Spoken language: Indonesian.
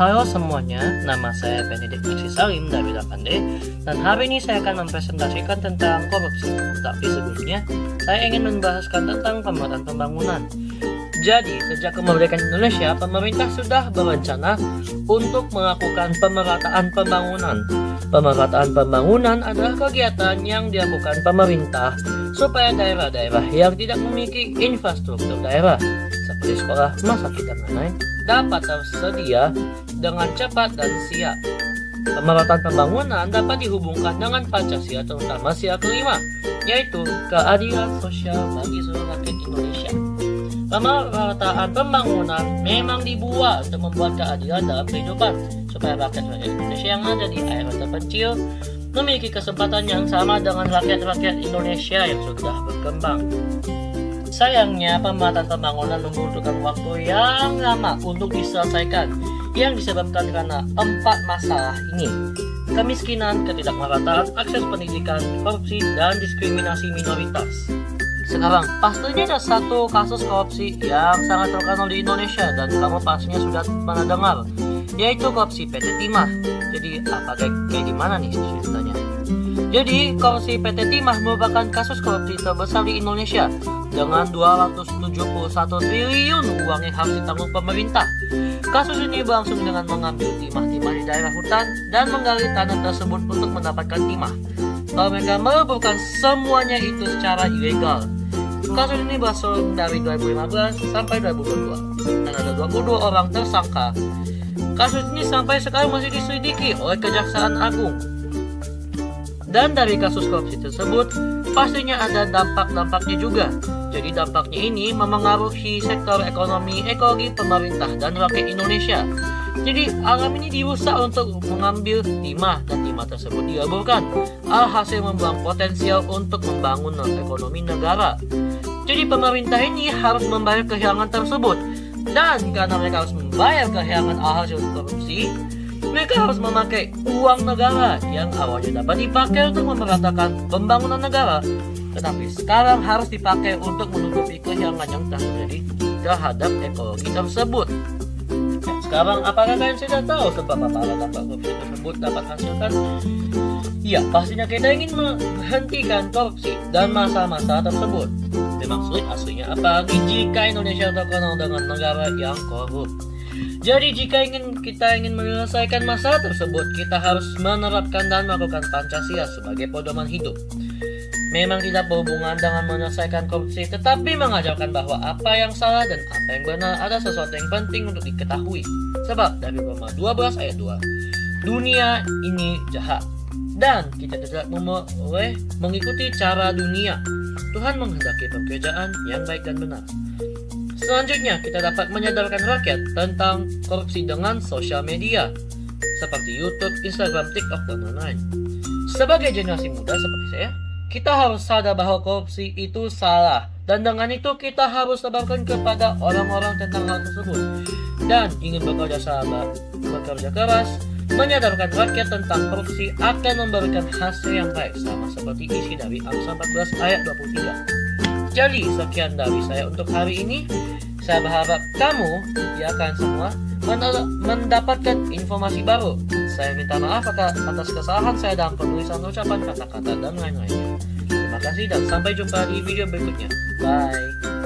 Halo semuanya, nama saya Benedict Maxi Salim dari Lapande, dan hari ini saya akan mempresentasikan tentang korupsi. Tapi sebelumnya, saya ingin membahaskan tentang pemerataan pembangunan. Jadi, sejak kemerdekaan Indonesia, pemerintah sudah berencana untuk melakukan pemerataan pembangunan. Pemerataan pembangunan adalah kegiatan yang dilakukan pemerintah supaya daerah-daerah yang tidak memiliki infrastruktur daerah seperti sekolah, rumah sakit, dan lain-lain dapat tersedia dengan cepat dan siap. Pemerataan pembangunan dapat dihubungkan dengan Pancasila, terutama sila kelima, yaitu keadilan sosial bagi seluruh rakyat Indonesia. Pemerataan pembangunan memang dibuat untuk membuat keadilan dalam kehidupan, supaya rakyat Indonesia yang ada di daerah terpencil memiliki kesempatan yang sama dengan rakyat-rakyat Indonesia yang sudah berkembang. Sayangnya, pemerataan pembangunan membutuhkan waktu yang lama untuk diselesaikan, yang disebabkan karena 4 masalah ini: kemiskinan, ketidakmerataan, akses pendidikan, korupsi, dan diskriminasi minoritas. Sekarang, pastinya ada satu kasus korupsi yang sangat terkenal di Indonesia dan kamu pastinya sudah pernah dengar, yaitu korupsi PT Timah. Jadi, kayak gimana nih ceritanya? Jadi, korupsi PT Timah merupakan kasus korupsi terbesar di Indonesia dengan 271 triliun uang yang harus ditanggung pemerintah. Kasus ini berlangsung dengan mengambil timah-timah di daerah hutan dan menggali tanah tersebut untuk mendapatkan timah. Lalu mereka meleburkan semuanya itu secara ilegal. Kasus ini berlangsung dari 2015 sampai 2022 dan ada 22 orang tersangka. Kasus ini sampai sekarang masih diselidiki oleh Kejaksaan Agung. Dan dari kasus korupsi tersebut, pastinya ada dampak-dampaknya juga. Jadi dampaknya ini memengaruhi sektor ekonomi, ekologi, pemerintah, dan rakyat Indonesia. Jadi alam ini dirusak untuk mengambil timah dan timah tersebut dileburkan. Alhasil membuang potensial untuk membangun ekonomi negara. Jadi pemerintah ini harus membayar kehilangan tersebut. Dan karena mereka harus membayar kehilangan hasil korupsi, mereka harus memakai uang negara yang awalnya dapat dipakai untuk memeratakan pembangunan negara, tetapi sekarang harus dipakai untuk menutupi kehilangan yang telah terjadi terhadap ekologi tersebut. Sekarang, apakah kalian sudah tahu sebab apa dampak korupsi tersebut dapat hasilkan? Ya, pastinya kita ingin menghentikan korupsi dan masalah-masalah tersebut. Memang sulit aslinya, apalagi jika Indonesia terkenal dengan negara yang korup. Jadi jika kita ingin menyelesaikan masalah tersebut, kita harus menerapkan dan melakukan Pancasila sebagai pedoman hidup. Memang tidak berhubungan dengan menyelesaikan korupsi, tetapi mengajarkan bahwa apa yang salah dan apa yang benar ada sesuatu yang penting untuk diketahui. Sebab dari Roma 12 ayat 2, dunia ini jahat dan kita tidak boleh mengikuti cara dunia. Tuhan menghendaki pekerjaan yang baik dan benar. Selanjutnya, kita dapat menyadarkan rakyat tentang korupsi dengan sosial media seperti YouTube, Instagram, TikTok, dan lain-lain. Sebagai generasi muda seperti saya, kita harus sadar bahwa korupsi itu salah, dan dengan itu kita harus sebarkan kepada orang-orang tentang hal tersebut. Dan ingin bekerja keras, menyadarkan rakyat tentang korupsi akan memberikan hasil yang baik, sama seperti isi dari Amsal 14 ayat 23. Jadi sekian dari saya untuk hari ini. Saya berharap kamu, kalian semua, mendapatkan informasi baru. Saya minta maaf atas kesalahan saya dalam penulisan ucapan, kata-kata, dan lain-lainnya. Terima kasih dan sampai jumpa di video berikutnya. Bye.